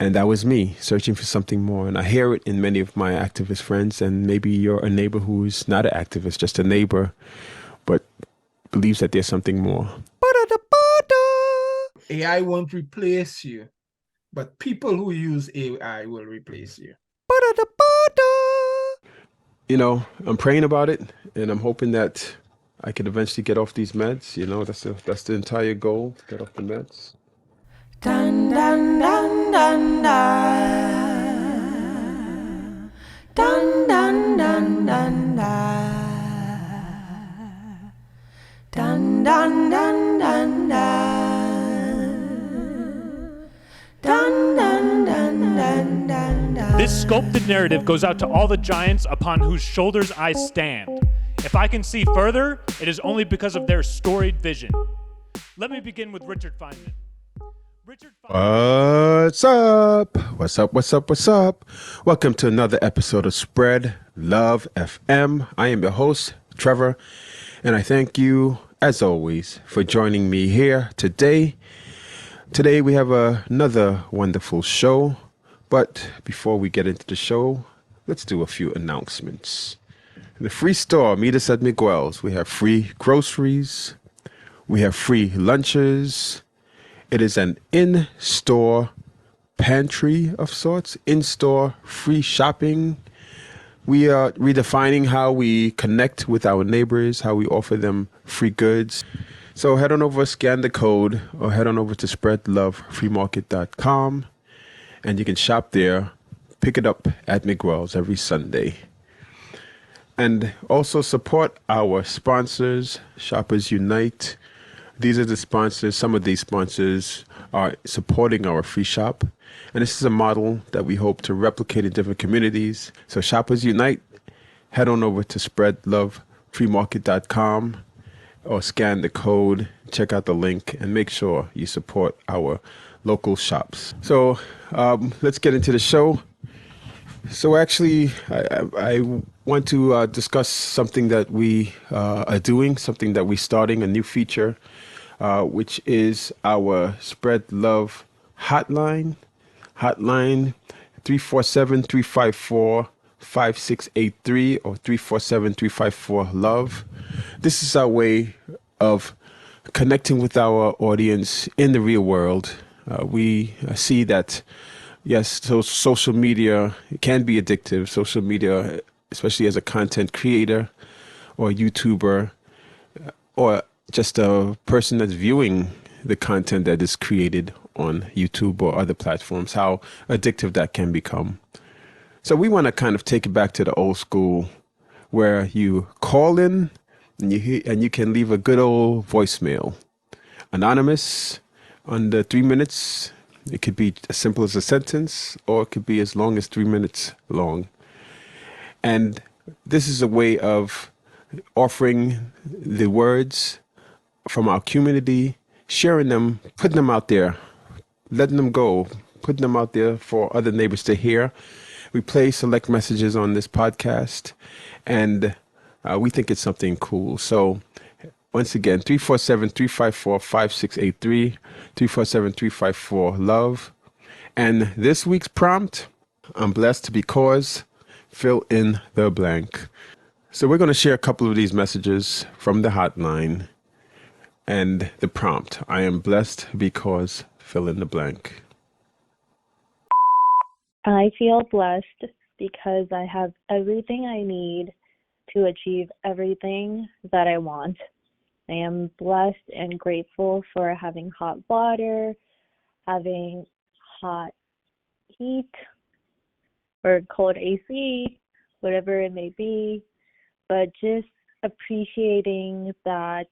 And that was me searching for something more. And I hear it in many of my activist friends. And maybe you're a neighbor who's not an activist, just a neighbor, but believes that there's something more. AI won't replace you, but people who use AI will replace you. You know, I'm praying about it, and I'm hoping that I can eventually get off these meds. You know, that's the entire goal, get off the meds. Dun dun dun dun dun. Dun dun dun dun dun. Dun dun dun dun dun. Dun dun dun dun dun dun. This sculpted narrative goes out to all the giants upon whose shoulders I stand. If I can see further, it is only because of their storied vision. Let me begin with Richard Feynman. What's up? What's up? What's up? What's up? Welcome to another episode of Spread Love FM. I am your host, Trevor, and I thank you, as always, for joining me here today. Today we have another wonderful show, but before we get into the show, let's do a few announcements. In the free store, meet us at Miguel's. We have free groceries. We have free lunches. It is an in-store pantry of sorts, in-store free shopping. We are redefining how we connect with our neighbors, how we offer them free goods. So head on over, scan the code, or head on over to spreadlovefreemarket.com, and you can shop there, pick it up at Miguel's every Sunday. And also support our sponsors, Shoppers Unite. These are the sponsors. Some of these sponsors are supporting our free shop. And this is a model that we hope to replicate in different communities. So Shoppers Unite, head on over to spreadlovefreemarket.com or scan the code, check out the link, and make sure you support our local shops. So let's get into the show. So actually, I want to discuss something that we are doing, something that we're starting, a new feature, which is our Spread Love hotline. Hotline 347-354-5683 or 347-354-LOVE. This is our way of connecting with our audience in the real world. We see that yes, so social media can be addictive. Social media, especially as a content creator or YouTuber or just a person that's viewing the content that is created on YouTube or other platforms, how addictive that can become. So we want to kind of take it back to the old school where you call in and you can leave a good old voicemail. Anonymous, under 3 minutes. It could be as simple as a sentence, or it could be as long as 3 minutes long. And this is a way of offering the words from our community, sharing them, putting them out there, letting them go, putting them out there for other neighbors to hear. We play select messages on this podcast, and we think it's something cool. So once again, 347-354-5683, 347-354-LOVE. And this week's prompt, I'm blessed because, fill in the blank. So we're going to share a couple of these messages from the hotline. And the prompt, I am blessed because, fill in the blank. I feel blessed because I have everything I need to achieve everything that I want. I am blessed and grateful for having hot water, having hot heat, or cold AC, whatever it may be, but just appreciating that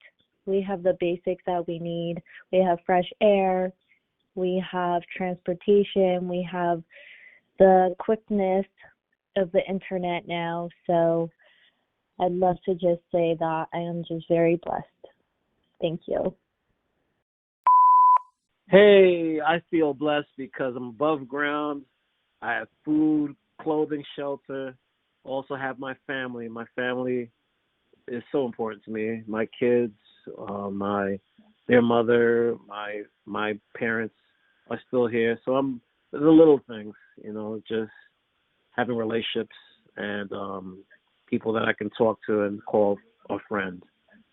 we have the basics that we need. We have fresh air, we have transportation, we have the quickness of the internet now. So I'd love to just say that I am just very blessed. Thank you. Hey, I feel blessed because I'm above ground. I have food, clothing, shelter. Also have my family. My family is so important to me. My kids, their mother, my parents are still here. So I'm the little things, just having relationships and people that I can talk to and call a friend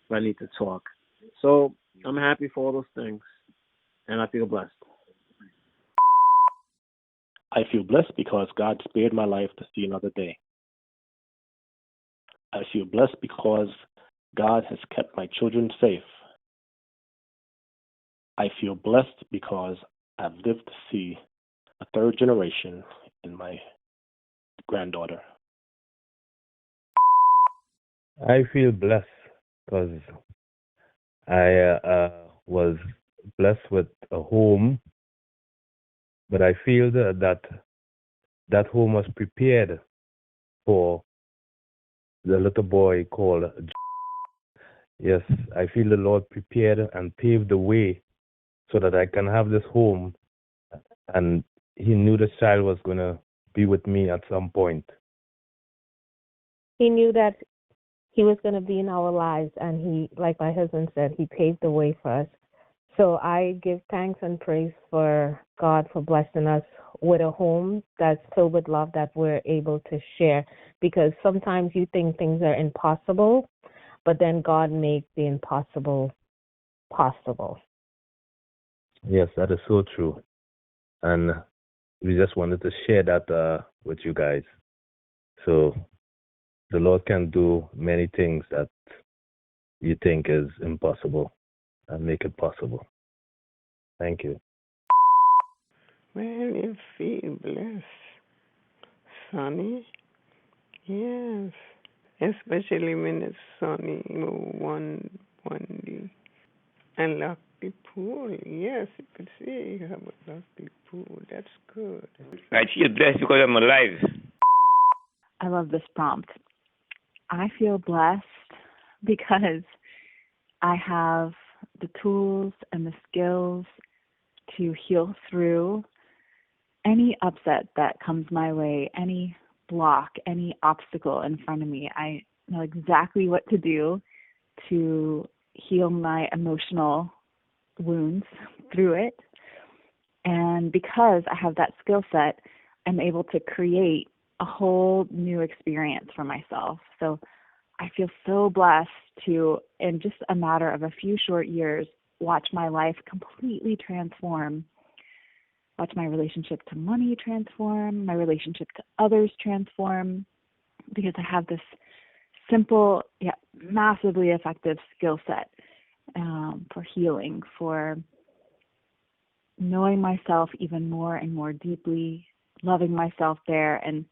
if I need to talk. So I'm happy for all those things, and I feel blessed. I feel blessed because God spared my life to see another day. I feel blessed because God has kept my children safe. I feel blessed because I've lived to see a third generation in my granddaughter. I feel blessed because I was blessed with a home, but I feel that home was prepared for the little boy called. Yes, I feel the Lord prepared and paved the way so that I can have this home, and He knew the child was going to be with me at some point. He knew that he was going to be in our lives, and he, like my husband said, he paved the way for us. So I give thanks and praise for God for blessing us with a home that's filled with love that we're able to share, because sometimes you think things are impossible, but then God makes the impossible possible. Yes, that is so true. And we just wanted to share that with you guys. So the Lord can do many things that you think is impossible and make it possible. Thank you. Well, you feel blessed, sunny. Yes, especially when it's sunny, one day. And lock the pool. Yes, you could see you have a lock the pool. That's good. I feel blessed because I'm alive. I love this prompt. I feel blessed because I have the tools and the skills to heal through any upset that comes my way, any block, any obstacle in front of me. I know exactly what to do to heal my emotional wounds through it. And because I have that skill set, I'm able to create a whole new experience for myself. So I feel so blessed to, in just a matter of a few short years, watch my life completely transform, watch my relationship to money transform, my relationship to others transform, because I have this simple yet massively effective skill set for healing, for knowing myself even more and more deeply, loving myself there, and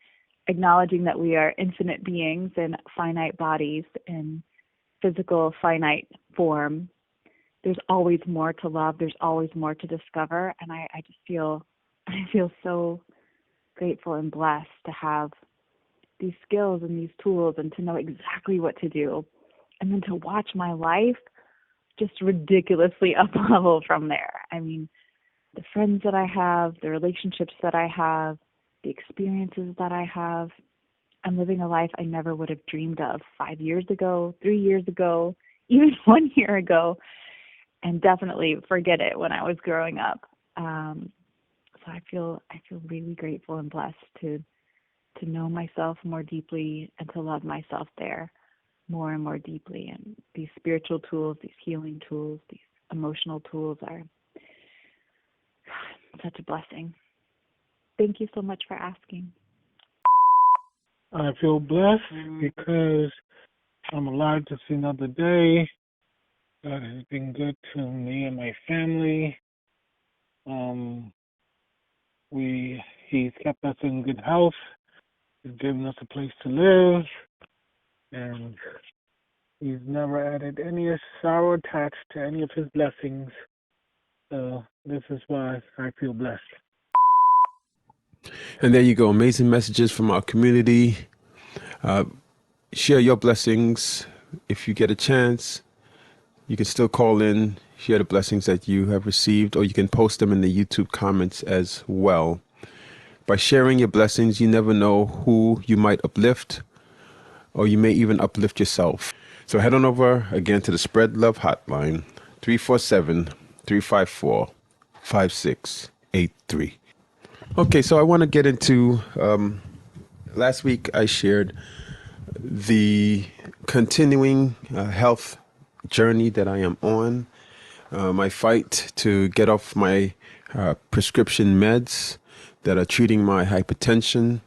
acknowledging that we are infinite beings in finite bodies in physical finite form. There's always more to love. There's always more to discover. And I feel so grateful and blessed to have these skills and these tools and to know exactly what to do. And then to watch my life just ridiculously up level from there. I mean, the friends that I have, the relationships that I have, the experiences that I have, I'm living a life I never would have dreamed of 5 years ago, 3 years ago, even 1 year ago, and definitely forget it when I was growing up. So I feel really grateful and blessed to know myself more deeply and to love myself there more and more deeply. And these spiritual tools, these healing tools, these emotional tools are such a blessing. Thank you so much for asking. I feel blessed because I'm alive to see another day. God has been good to me and my family. He's kept us in good health. He's given us a place to live, and He's never added any sorrow attached to any of His blessings. So this is why I feel blessed. And there you go. Amazing messages from our community. Share your blessings. If you get a chance, you can still call in, share the blessings that you have received, or you can post them in the YouTube comments as well. By sharing your blessings, you never know who you might uplift, or you may even uplift yourself. So head on over again to the Spread Love Hotline, 347-354-5683. Okay, so I want to get into. Last week I shared the continuing health journey that I am on, my fight to get off my prescription meds that are treating my hypertension.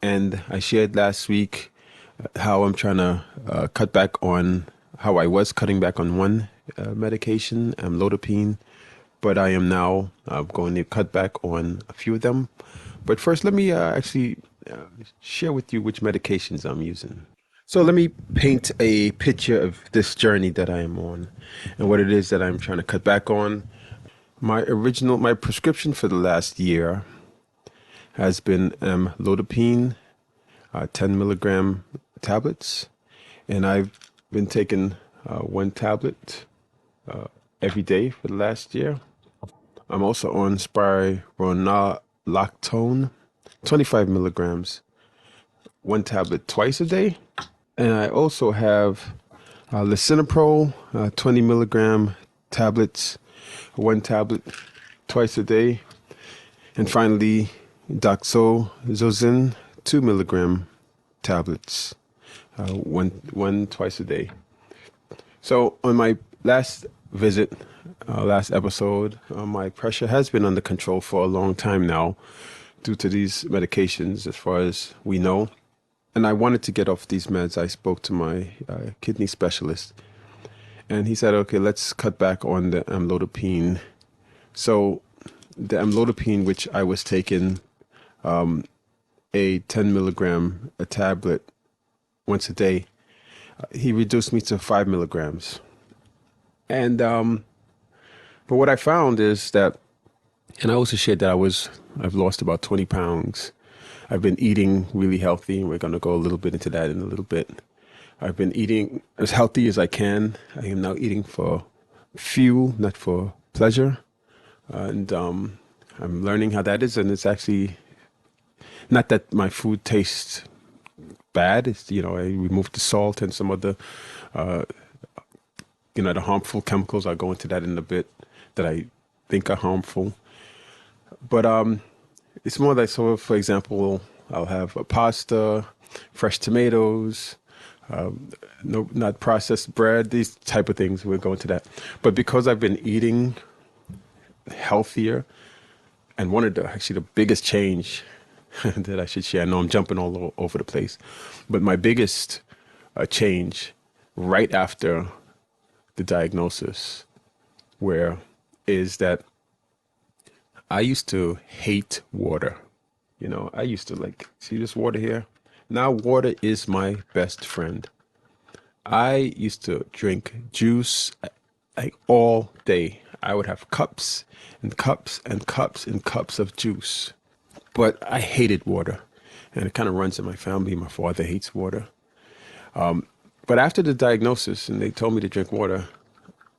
And I shared last week how I'm trying to cut back on how I was cutting back on one medication, amlodipine, but I am now going to cut back on a few of them. But first, let me actually share with you which medications I'm using. So let me paint a picture of this journey that I am on and what it is that I'm trying to cut back on. My prescription for the last year has been amlodipine, 10 milligram tablets, and I've been taking one tablet every day for the last year. I'm also on spironolactone, 25 milligrams, one tablet twice a day. And I also have lisinopril, 20 milligram tablets, one tablet twice a day. And finally, doxorubicin, 2 milligram tablets, one twice a day. So on my last visit, last episode, my pressure has been under control for a long time now due to these medications, as far as we know. And I wanted to get off these meds. I spoke to my kidney specialist, and he said, okay, let's cut back on the amlodipine. So the amlodipine, which I was taking a 10 milligram a tablet once a day, he reduced me to 5 milligrams. And but what I found is that, and I also shared that I've lost about 20 pounds. I've been eating really healthy, and we're going to go a little bit into that in a little bit. I've been eating as healthy as I can. I am now eating for fuel, not for pleasure. And I'm learning how that is, and it's actually not that my food tastes bad. It's, I removed the salt and some other, the harmful chemicals. I'll go into that in a bit that I think are harmful. But it's more like, so for example, I'll have a pasta, fresh tomatoes, no, not processed bread, these type of things. We'll go into that. But because I've been eating healthier, and one of the biggest change that I should share, I know I'm jumping all over the place, but my biggest change right after the diagnosis is that I used to hate water. I used to see this water here? Now water is my best friend. I used to drink juice like all day. I would have cups and cups and cups and cups of juice. But I hated water. And it kind of runs in my family. My father hates water. But after the diagnosis and they told me to drink water,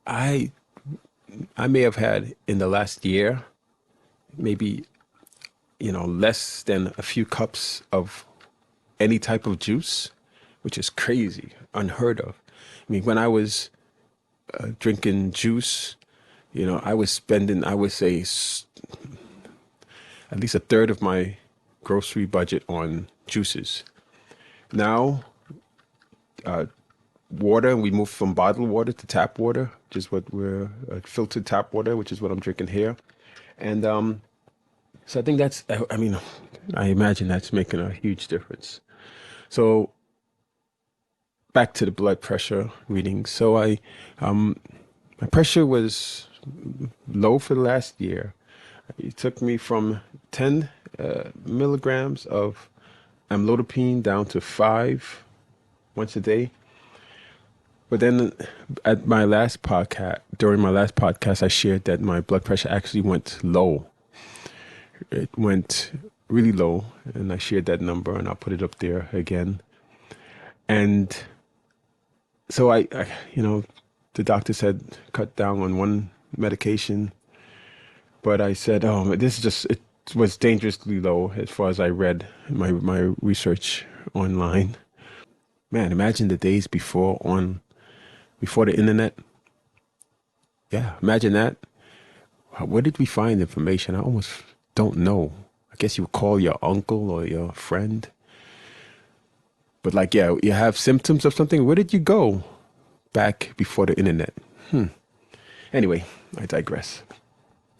I may have had in the last year, maybe, less than a few cups of any type of juice, which is crazy, unheard of. I mean, when I was drinking juice, I was spending, I would say, at least a third of my grocery budget on juices. Now, water, and we moved from bottled water to tap water, which is what we're filtered tap water, which is what I'm drinking here. And so I think I imagine that's making a huge difference. So back to the blood pressure reading. So my pressure was low for the last year. It took me from 10 milligrams of amlodipine down to 5 once a day. But then during my last podcast, I shared that my blood pressure actually went low. It went really low, and I shared that number, and I'll put it up there again. And so I the doctor said cut down on one medication, but I said, oh, it was dangerously low as far as I read my research online. Man, imagine the days before the internet. Yeah, imagine that. Where did we find information? I almost don't know. I guess you would call your uncle or your friend. But like, yeah, you have symptoms of something. Where did you go back before the internet? Anyway, I digress.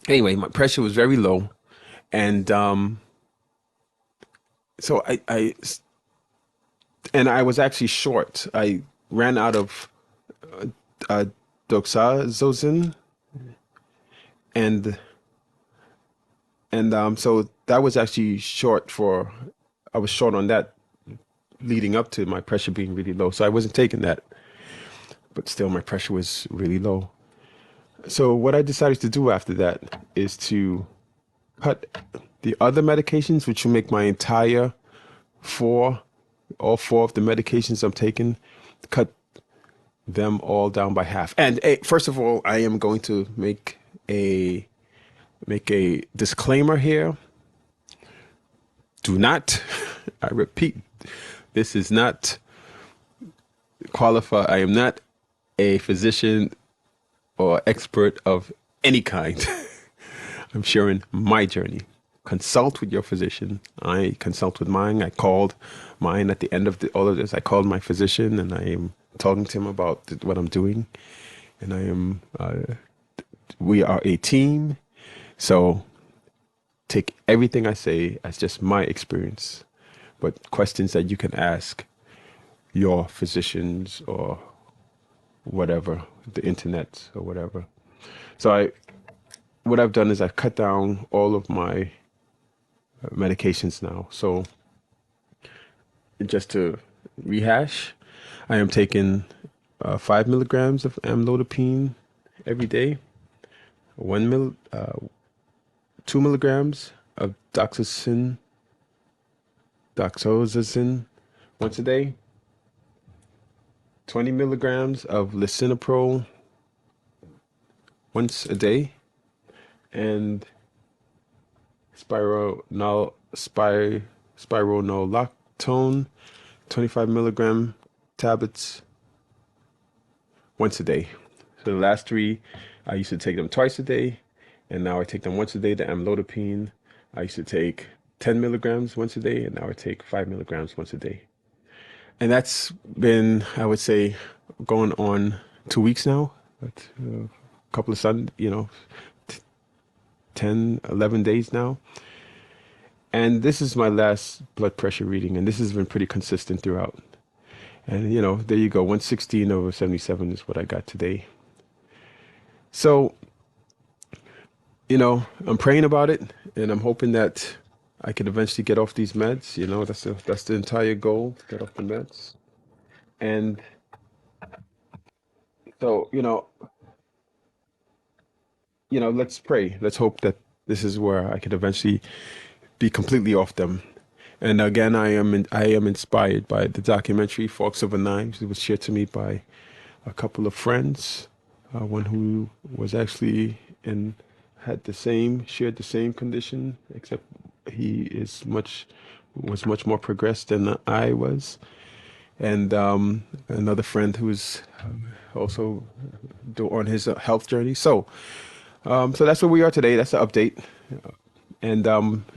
Anyway, my pressure was very low. And so I was actually short. I ran out of uh, doxazosine, and so that was actually short for. I was short on that leading up to my pressure being really low. So I wasn't taking that, but still my pressure was really low. So what I decided to do after that is to cut the other medications, which will make my entire all four of the medications I'm taking, cut them all down by half. And first of all, I am going to make a disclaimer here. Do not, I repeat, this is not qualified. I am not a physician or expert of any kind. I'm sharing my journey. Consult with your physician. I consult with mine. I called mine at the end of all of this. I called my physician and I am talking to him about what I'm doing. And I am, we are a team. So take everything I say as just my experience, but questions that you can ask your physicians or whatever, the internet or whatever. So what I've done is I've cut down all of my medications now. So just to rehash, I am taking 5 milligrams of amlodipine every day, 2 milligrams of doxazine once a day, 20 milligrams of lisinopril once a day, and spironolactone 25 milligram tablets once a day. So the last three, I used to take them twice a day, and now I take them once a day. The amlodipine, I used to take 10 milligrams once a day, and now I take 5 milligrams once a day. And that's been, I would say, going on 2 weeks now. But, a couple of 10, 11 days now. And this is my last blood pressure reading, and this has been pretty consistent throughout. And, there you go. 116/77 is what I got today. So, I'm praying about it, and I'm hoping that I can eventually get off these meds. That's the entire goal, to get off the meds. And so, let's pray. Let's hope that this is where I could eventually be completely off them. And again, I am inspired by the documentary Forks Over Knives. It was shared to me by a couple of friends, one who was actually shared the same condition, except he was much more progressed than I was. And another friend who's also on his health journey. So that's where we are today. That's the update. And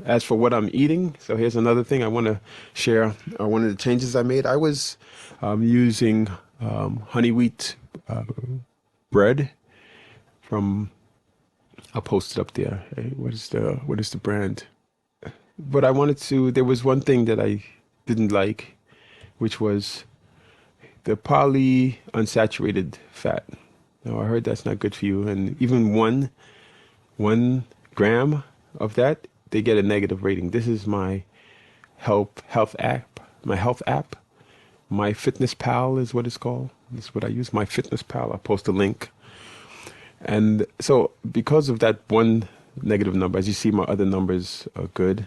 as for what I'm eating, so here's another thing I want to share. One of the changes I made, I was using honey wheat bread from, I'll post it up there. Hey, what is the brand? But there was one thing that I didn't like, which was the polyunsaturated fat. Now, I heard that's not good for you. And even one gram of that, they get a negative rating. This is my health app. My Fitness Pal is what it's called. This is what I use, My Fitness Pal. I'll post a link. And so because of that one negative number, as you see, my other numbers are good.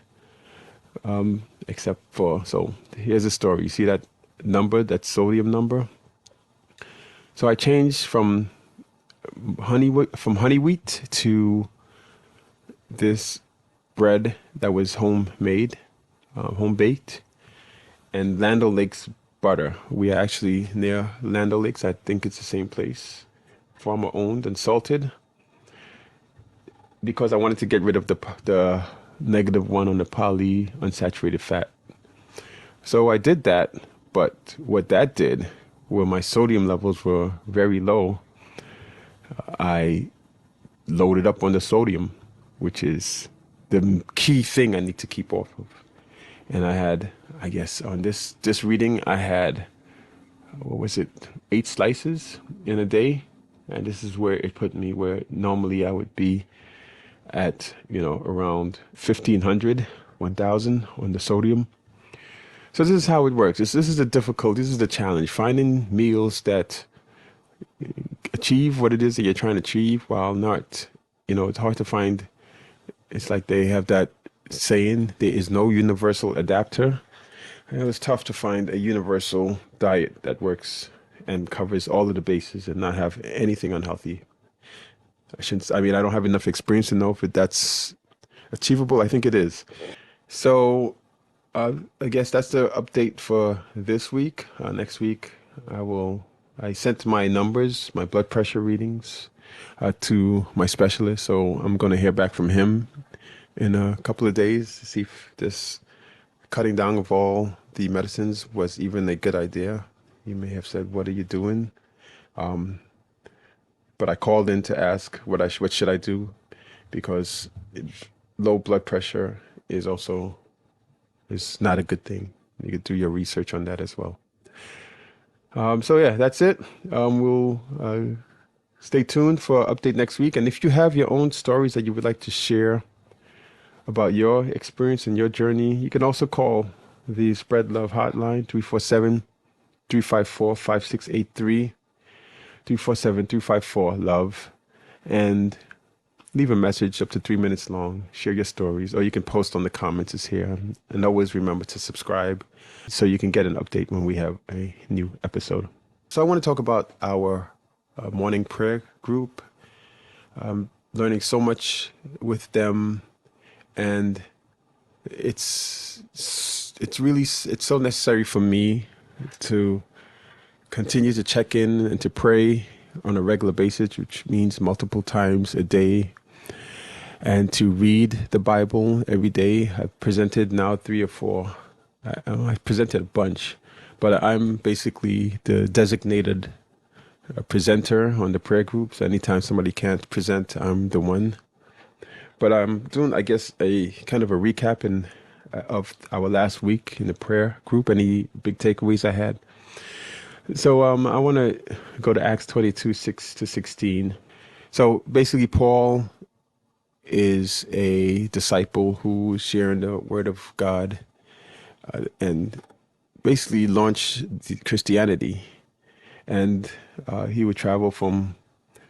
Except for, so here's the story. You see that number, that sodium number? So I changed from honey wheat to this bread that was homemade, home baked, and Land O'Lakes butter. We are actually near Land O'Lakes. I think it's the same place. Farmer owned and salted, because I wanted to get rid of the -1 on the polyunsaturated fat. So I did that, but what that did, where my sodium levels were very low, I loaded up on the sodium, which is the key thing I need to keep off of. And I had, I guess, on this reading, I had, what was it, 8 slices in a day. And this is where it put me, where normally I would be at, around 1,500, 1,000 on the sodium. So this is how it works. This is the difficulty. This is the challenge. Finding meals that achieve what it is that you're trying to achieve while not, it's hard to find. It's like they have that saying, there is no universal adapter. And it's tough to find a universal diet that works and covers all of the bases and not have anything unhealthy. I don't have enough experience to know if that's achievable. I think it is. So I guess that's the update for this week. Next week, I sent my numbers, my blood pressure readings to my specialist. So I'm going to hear back from him in a couple of days to see if this cutting down of all the medicines was even a good idea. He may have said, "What are you doing?" But I called in to ask what should I do, because low blood pressure is not a good thing. You could do your research on that as well. So yeah, that's it. We'll stay tuned for an update next week. And if you have your own stories that you would like to share about your experience and your journey, you can also call the Spread Love hotline, 347-354-5683, 347-354-LOVE, and leave a message up to 3 minutes long. Share your stories, or you can post on the comments. It's here. And always remember to subscribe so you can get an update when we have a new episode. So I want to talk about our morning prayer group. Learning so much with them, and it's so necessary for me to continue to check in and to pray on a regular basis, which means multiple times a day, and to read the Bible every day. I've presented now 3 or 4. I've presented a bunch, but I'm basically the designated presenter on the prayer groups. Anytime somebody can't present, I'm the one. But I'm doing, I guess, a kind of a recap of our last week in the prayer group, any big takeaways I had. So I want to go to Acts 22, 6-16. So basically, Paul is a disciple who is sharing the word of God and basically launched Christianity. And he would travel from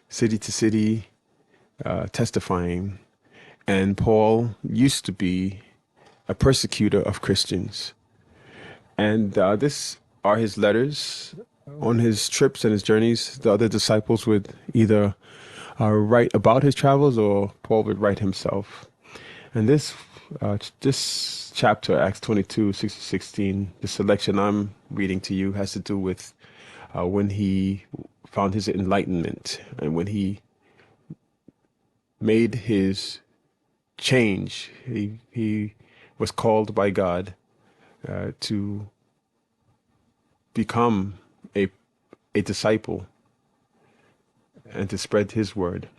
city to city testifying. And Paul used to be a persecutor of Christians. And this are his letters. On his trips and his journeys, the other disciples would either write about his travels, or Paul would write himself. And this chapter, Acts 22, 6-16, the selection I'm reading to you has to do with when he found his enlightenment and when he made his change. He was called by God to become a disciple and to spread his word.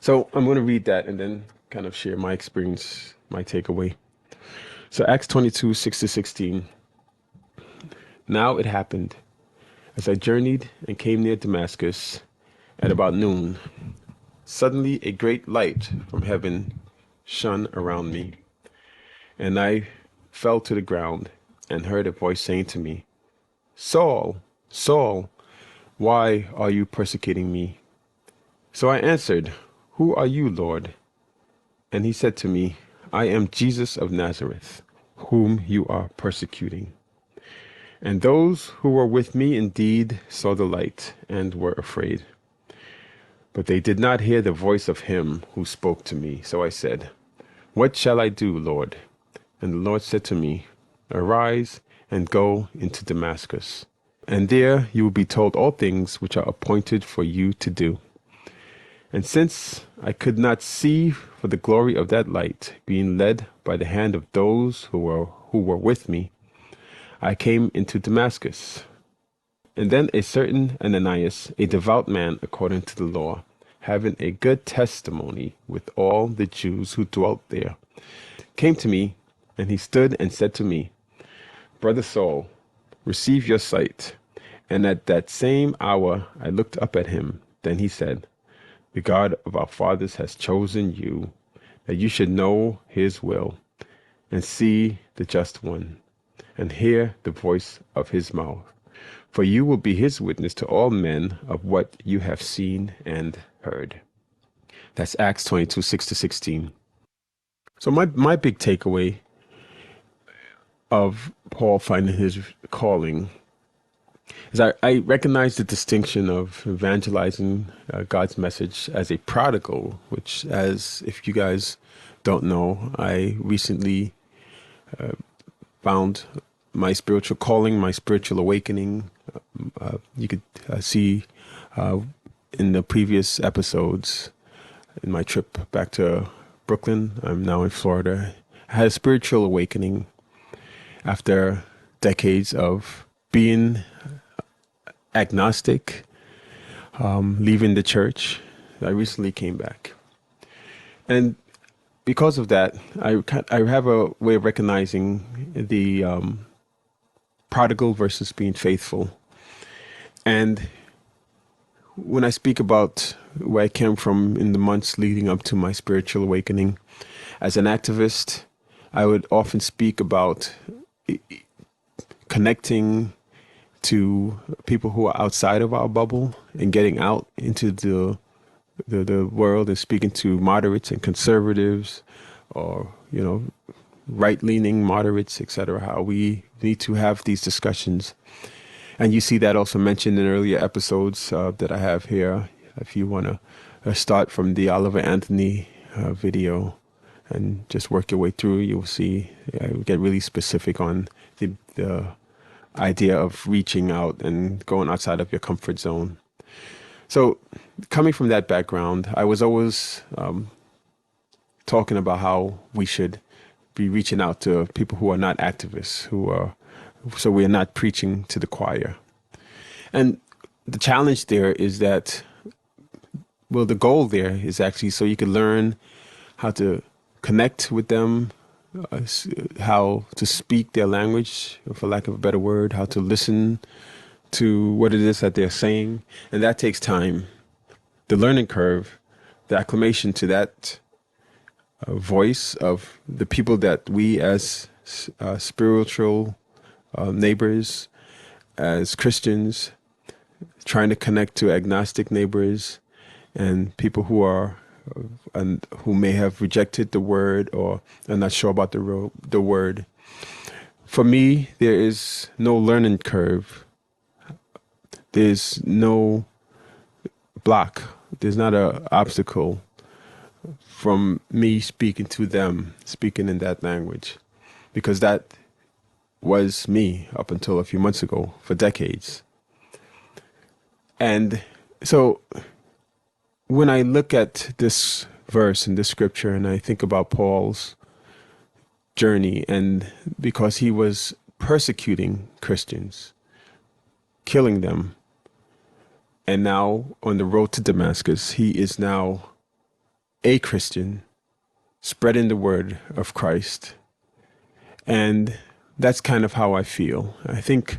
So I'm going to read that and then kind of share my experience, my takeaway. So Acts 22, 6-16. Now it happened, as I journeyed and came near Damascus at about noon, suddenly a great light from heaven shone around me, and I fell to the ground and heard a voice saying to me, "Saul, Saul, why are you persecuting me?" So I answered, "Who are you, Lord?" And he said to me, "I am Jesus of Nazareth, whom you are persecuting." And those who were with me indeed saw the light and were afraid. But they did not hear the voice of him who spoke to me. So I said, "What shall I do, Lord?" And the Lord said to me, "Arise and go into Damascus, and there you will be told all things which are appointed for you to do." And since I could not see for the glory of that light, being led by the hand of those who were with me, I came into Damascus. And then a certain Ananias, a devout man according to the law, having a good testimony with all the Jews who dwelt there, came to me, and he stood and said to me, Brother Saul, receive your sight. And at that same hour I looked up at him. Then he said, The God of our fathers has chosen you, that you should know his will, and see the just one, and hear the voice of his mouth. For you will be his witness to all men of what you have seen and heard. That's Acts 22, 6-16. So my big takeaway of Paul finding his calling is I recognize the distinction of evangelizing God's message as a prodigal, which, as if you guys don't know, I recently found my spiritual calling, my spiritual awakening. You could see in the previous episodes in my trip back to Brooklyn. I'm now in Florida. I had a spiritual awakening after decades of being agnostic, leaving the church. I recently came back. And because of that, I have a way of recognizing the prodigal versus being faithful. And when I speak about where I came from in the months leading up to my spiritual awakening, as an activist, I would often speak about connecting to people who are outside of our bubble and getting out into the world and speaking to moderates and conservatives, or right-leaning moderates, etc. How we need to have these discussions. And you see that also mentioned in earlier episodes that I have here. If you want to start from the Oliver Anthony video and just work your way through, you'll see I get really specific on the idea of reaching out and going outside of your comfort zone. So coming from that background, I was always talking about how we should be reaching out to people who are not activists, so we're not preaching to the choir. And the challenge there is that, well, the goal there is actually so you can learn how to connect with them, how to speak their language, for lack of a better word, how to listen to what it is that they're saying. And that takes time. The learning curve, the acclimation to that voice of the people that we as spiritual neighbors, as Christians, trying to connect to agnostic neighbors and people who are and who may have rejected the word or are not sure about the word. For me, there is no learning curve. There's no block. There's not an obstacle from me speaking to them, speaking in that language, because that was me up until a few months ago, for decades. And so when I look at this verse in this scripture and I think about Paul's journey, and because he was persecuting Christians, killing them, and now on the road to Damascus, he is now a Christian, spreading the word of Christ. And that's kind of how I feel. I think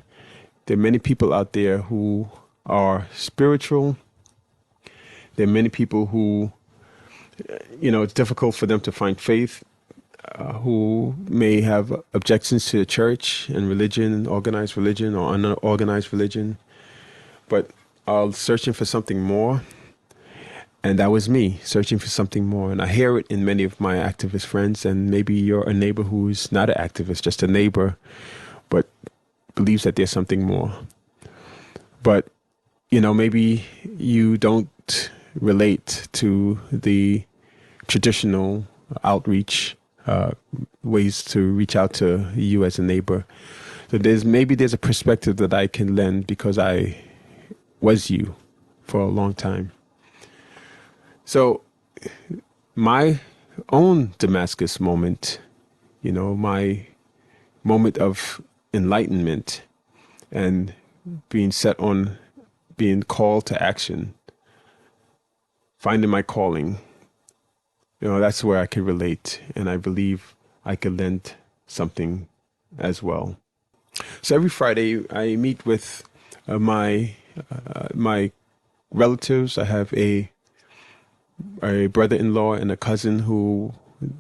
there are many people out there who are spiritual. There are many people who, it's difficult for them to find faith, who may have objections to the church and religion, organized religion or unorganized religion, but are searching for something more. And that was me, searching for something more. And I hear it in many of my activist friends, and maybe you're a neighbor who's not an activist, just a neighbor, but believes that there's something more. But, maybe you don't relate to the traditional outreach ways to reach out to you as a neighbor. So there's a perspective that I can lend because I was you for a long time. So my own Damascus moment, my moment of enlightenment and being called to action, finding my calling, that's where I can relate. And I believe I could lend something as well. So every Friday I meet with my relatives. I have a brother-in-law and a cousin who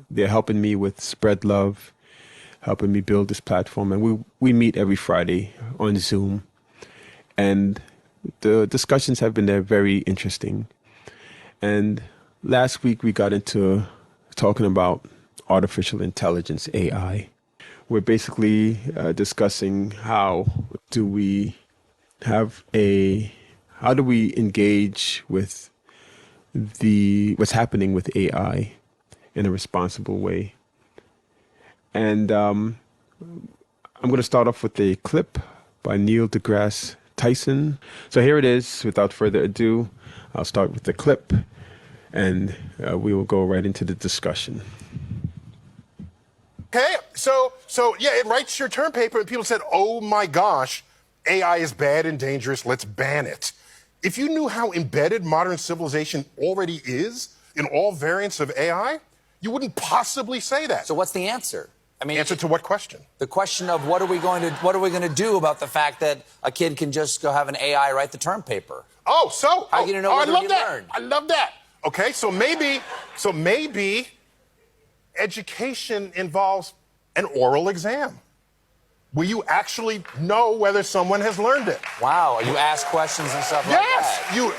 they're helping me with spread love, helping me build this platform. And we meet every Friday on Zoom. And the discussions have been there very interesting. And last week we got into talking about artificial intelligence, AI. We're basically discussing how do we engage with what's happening with AI in a responsible way. And I'm going to start off with a clip by Neil deGrasse Tyson. So here it is. Without further ado, I'll start with the clip, and we will go right into the discussion. Okay, so yeah, it writes your term paper, and people said, "Oh my gosh, AI is bad and dangerous. Let's ban it." If you knew how embedded modern civilization already is in all variants of AI, you wouldn't possibly say that. So what's the answer? I mean, answer to what question? The question of what are we going to do about the fact that a kid can just go have an AI write the term paper? How are you going to know whether he learned? I love that. Okay, so maybe education involves an oral exam where you actually know whether someone has learned it. Wow, you ask questions and stuff like that. Yes,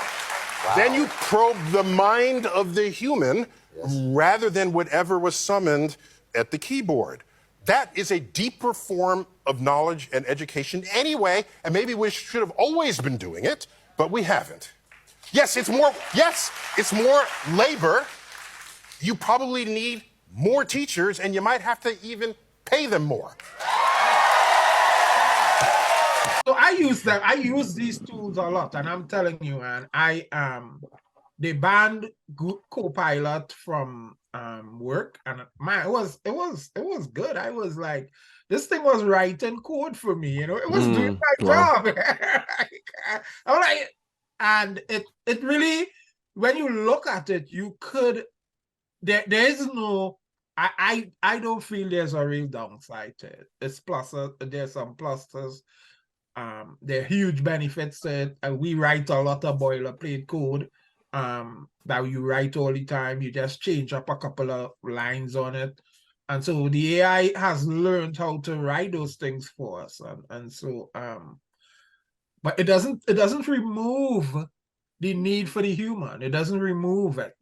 then you probe the mind of the human rather than whatever was summoned at the keyboard. That is a deeper form of knowledge and education anyway, and maybe we should have always been doing it, but we haven't. Yes, it's more labor. You probably need more teachers, and you might have to even pay them more. So I use these tools a lot, and I'm telling you, man, they banned Copilot from work, and man, it was good. I was like, this thing was writing code for me, it was doing my job. I'm like, and it really, when you look at it, you could there is no. I don't feel there's a real downside to it. It's pluses. There's some pluses. There are huge benefits to it. We write a lot of boilerplate code that you write all the time. You just change up a couple of lines on it. And so the AI has learned how to write those things for us. But it doesn't remove the need for the human. It doesn't remove it.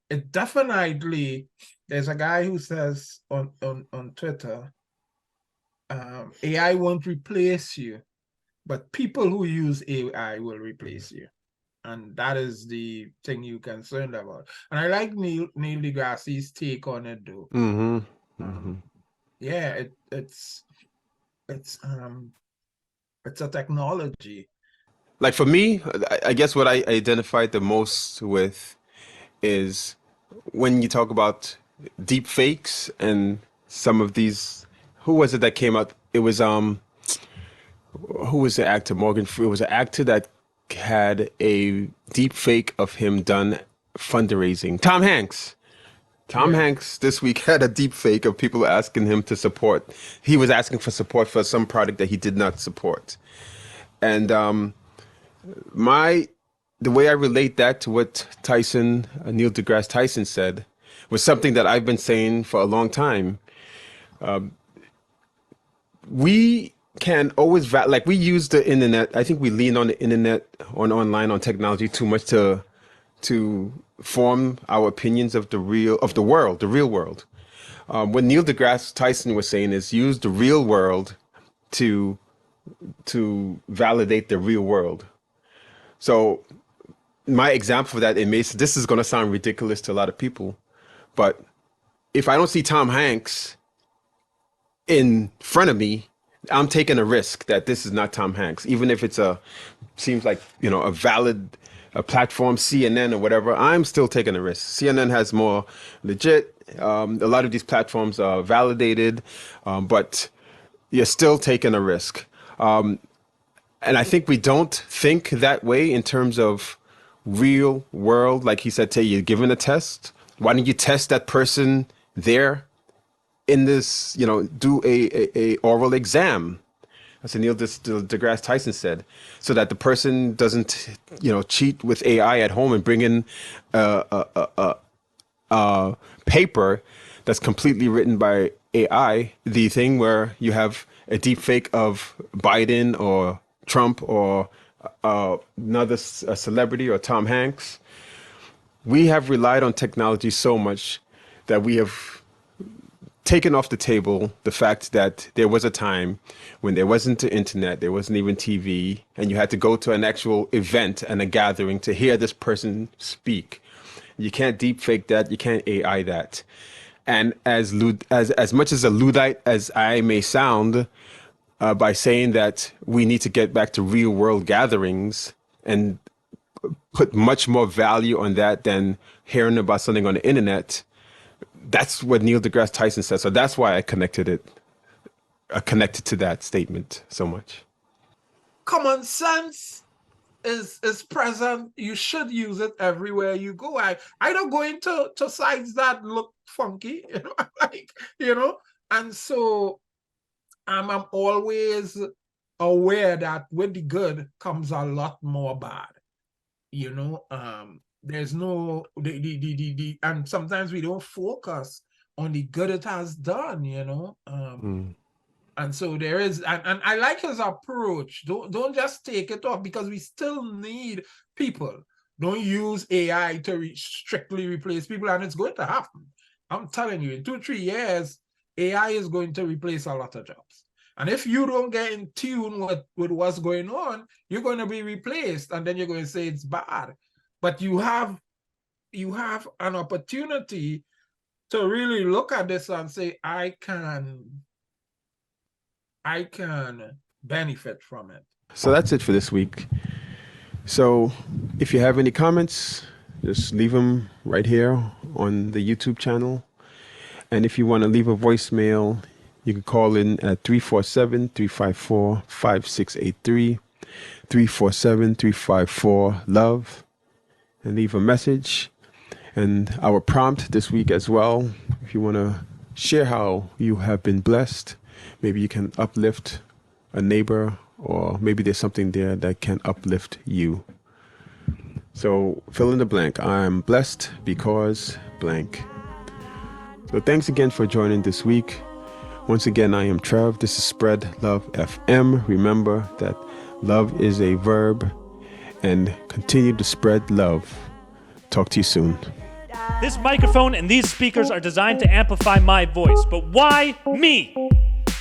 It definitely, there's a guy who says on Twitter, AI won't replace you, but people who use AI will replace you. And that is the thing you're concerned about. And I like Neil deGrasse's take on it, though. Yeah, it's a technology. Like for me, I guess what I identified the most with is when you talk about deep fakes and some of these. Who was it that came out? It was who was the actor? Morgan Freeman. It was an actor that had a deep fake of him done fundraising. Tom Hanks. Tom Hanks this week had a deep fake of people asking him to support. He was asking for support for some product that he did not support. And the way I relate that to what Neil deGrasse Tyson said was something that I've been saying for a long time. We can always like we use the internet. I think we lean on the internet, online, on technology too much to form our opinions of the real world. What Neil deGrasse Tyson was saying is use the real world to validate the real world. So my example for that, this is going to sound ridiculous to a lot of people, but if I don't see Tom Hanks in front of me, I'm taking a risk that this is not Tom Hanks, even if seems like a valid a platform, CNN or whatever, I'm still taking a risk. CNN has more legit. A lot of these platforms are validated, but you're still taking a risk. And I think we don't think that way in terms of real world. Like he said, you're given a test. Why don't you test that person there in this, do a oral exam? That's what Neil deGrasse Tyson said, so that the person doesn't, cheat with AI at home and bring in a paper that's completely written by AI. The thing where you have a deep fake of Biden or Trump or another celebrity or Tom Hanks. We have relied on technology so much that we have taken off the table the fact that there was a time when there wasn't the internet, there wasn't even TV, and you had to go to an actual event and a gathering to hear this person speak. You can't deep fake that. You can't AI that. And as much as a Luddite as I may sound, by saying that we need to get back to real world gatherings and put much more value on that than hearing about something on the internet. That's what Neil deGrasse Tyson said. So that's why I connected to that statement so much. Common sense is present. You should use it everywhere you go. I don't go into sites that look funky, and so I'm always aware that with the good comes a lot more bad. There's no and sometimes we don't focus on the good it has done, and so there is, and I like his approach. Don't just take it off, because we still need people. Don't use AI to strictly replace people, and it's going to happen. I'm telling you, in 2-3 years, AI is going to replace a lot of jobs. And if you don't get in tune with what's going on, you're going to be replaced, and then you're going to say it's bad. But you have an opportunity to really look at this and say, I can benefit from it. So that's it for this week. So if you have any comments, just leave them right here on the YouTube channel. And if you want to leave a voicemail, you can call in at 347-354-5683, 347-354-LOVE, and leave a message. And our prompt this week as well, if you want to share how you have been blessed, maybe you can uplift a neighbor, or maybe there's something there that can uplift you. So fill in the blank. I'm blessed because blank. So thanks again for joining this week. Once again, I am Trev. This is Spread Love FM. Remember that love is a verb, and continue to spread love. Talk to you soon. This microphone and these speakers are designed to amplify my voice, but why me?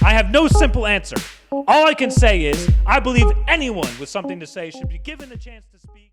I have no simple answer. All I can say is, I believe anyone with something to say should be given a chance to speak.